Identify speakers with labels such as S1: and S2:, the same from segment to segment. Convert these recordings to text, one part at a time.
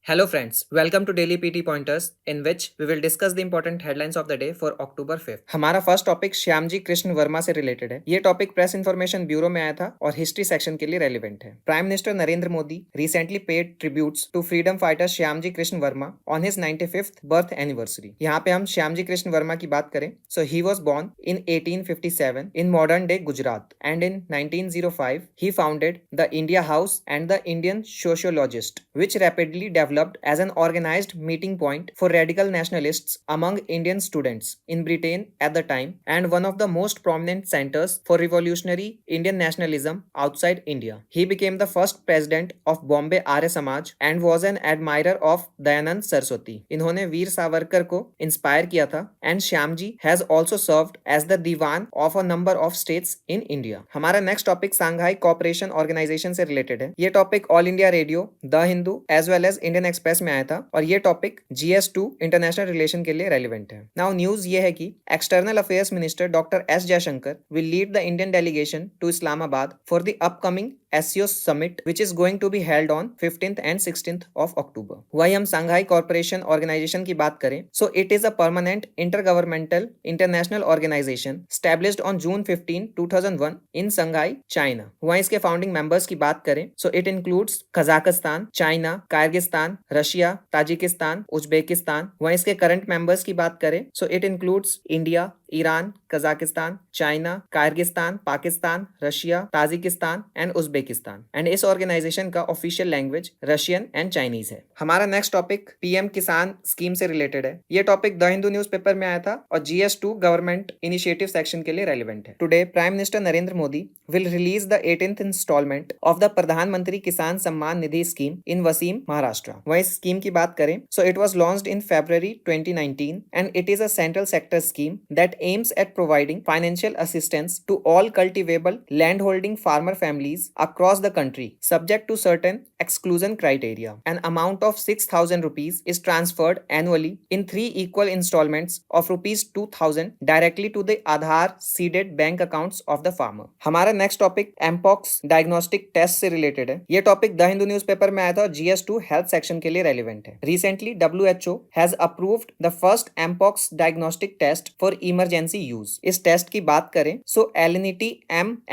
S1: Hello friends, welcome to Daily PT Pointers in which we will discuss the important headlines of the day for October 5th. हमारा first topic Shyamji Krishna Verma से related है। ये topic press information bureau में आया था और history section के लिए रेलिवेंट है। Prime minister Narendra Modi recently paid tributes to freedom fighter Shyamji Krishna Varma on his 95th birth anniversary. यहाँ पे हम श्यामजी कृष्ण वर्मा की बात करें so he was born in 1857 in modern day Gujarat and in 1905 he founded the India House and the Indian Sociologist which rapidly developed as an organized meeting point for radical nationalists among Indian students in Britain at the time and one of the most prominent centers for revolutionary Indian nationalism outside India. He became the first president of Bombay Arya Samaj and was an admirer of Dayanand Saraswati. इन्होंने वीर सावरकर को inspire किया था and Shyamji has also served as the diwan of a number of states in India. हमारा next topic Shanghai Cooperation Organisation से related है। ये topic All India Radio, the Hindu as well as Indian Express में आया था और ये टॉपिक GS2 इंटरनेशनल रिलेशन के लिए रेलिवेंट है। नाउ न्यूज ये है कि external affairs minister doctor S Jaishankar will lead the Indian delegation to Islamabad for the upcoming SCO summit which is going to be held on 15th and 16th of October. वही हम Shanghai corporation organisation की बात करें so it is a permanent intergovernmental international organization established on June 15, 2001 in Shanghai, China. वहीं इसके founding members की बात करें so it includes Kazakhstan, China, Kyrgyzstan, Russia, Tajikistan, Uzbekistan. वहीं इसके करंट मेंबर्स की बात करें so it includes India, Iran, Kazakhstan, China, Kyrgyzstan, Pakistan, Russia, Tajikistan and Uzbekistan. And इस ऑर्गेनाइजेशन का official language Russian and Chinese है। हमारा नेक्स्ट टॉपिक पीएम किसान स्कीम से रिलेटेड है। ये टॉपिक द हिंदू न्यूज़पेपर में आया था और GS2 गवर्नमेंट इनिशिएटिव सेक्शन के लिए रेलिवेंट है। Today prime minister Narendra Modi will release the 18th instalment of the Pradhan Mantri Kisan Samman Nidhi scheme in Washim, Maharashtra. वहीं इस स्कीम की बात करें so it was launched in February 2019 and it is a central sector scheme that aims at providing financial assistance to all cultivable landholding farmer families across the country, subject to certain exclusion criteria. An amount of 6,000 rupees is transferred annually in 3 equal installments of rupees 2,000 directly to the Aadhaar seeded bank accounts of the farmer. हमारा next topic mpox diagnostic test से related है। ये topic the Hindu newspaper में आया था और GS2 health section के लिए रेलिवेंट है। Recently, WHO has approved the first mpox diagnostic test for emergency use. इस टेस्ट की बात करें सो एलिनिटी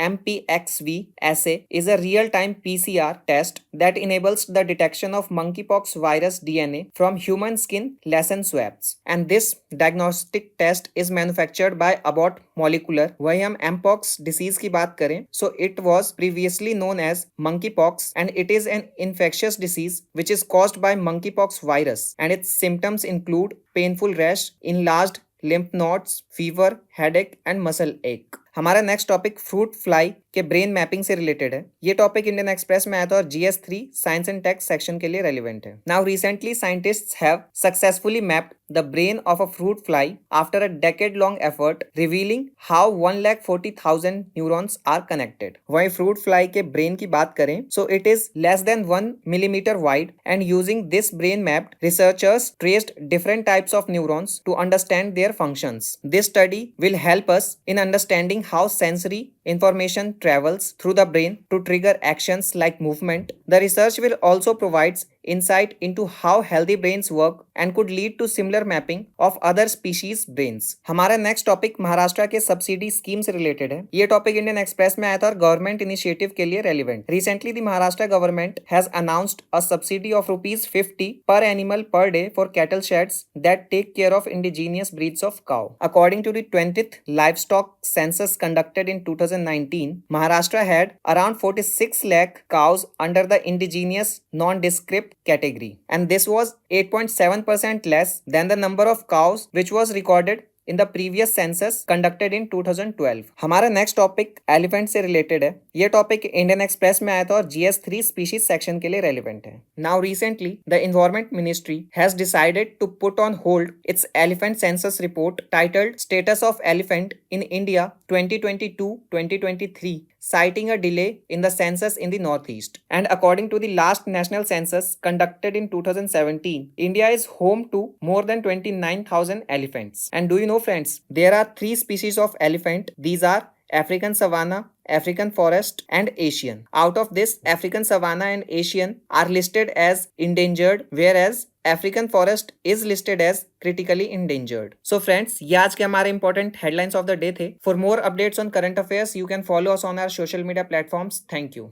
S1: MPXV assay is a real time PCR test that enables the detection of monkeypox virus DNA from human skin lesion swabs and this diagnostic test is manufactured by Abbott Molecular। वही हम mpox disease की बात करें so it was previously known as monkeypox and it is an infectious disease which is caused by monkeypox virus and its symptoms include painful rash, enlarged lymph nodes, fever, headache and muscle ache। हमारा next topic fruit fly के brain mapping से related है। ये topic Indian Express में आया था और GS3 science and take section के लिए रेलिवेंट है। Now recently scientists have successfully mapped the brain of a fruit fly after a decade-long effort, revealing how 140,000 neurons are connected. वहीं fruit fly के brain की बात करें, so it is less than 1 millimeter wide, and using this brain map, researchers traced different types of neurons to understand their functions. This study will help us in understanding how sensory information travels through the brain to trigger actions like movement. The research will also provide insight into how healthy brains work and could lead to similar mapping of other species brains। हमारा next topic Maharashtra के subsidy scheme से related है। ये topic Indian Express में आया था और government initiative के लिए relevant. Recently the Maharashtra government has announced a subsidy of ₹50 per animal per day for cattle sheds that take care of indigenous breeds of cow. According to the 20th livestock census conducted in 2019, Maharashtra had around 46 lakh cows under the indigenous nondescript category and this was 8.7% less than the number of cows which was recorded in the previous census conducted in 2012। हमारा next topic elephant से related है। ये topic Indian Express में आया था और GS3 species section के लिए रेलिवेंट है। Now recently the environment ministry has decided to put on hold its elephant census report titled status of elephant in India 2022-2023 citing a delay in the census in the Northeast. And according to the last national census conducted in 2017, India is home to more than 29,000 elephants. And do you know friends, there are 3 species of elephant. These are African savanna, African forest, and Asian. Out of this, African savanna and Asian are listed as endangered, whereas African forest is listed as critically endangered. So friends, ये आज के हमारे important headlines of the day थे. For more updates on current affairs, you can follow us on our social media platforms. Thank you.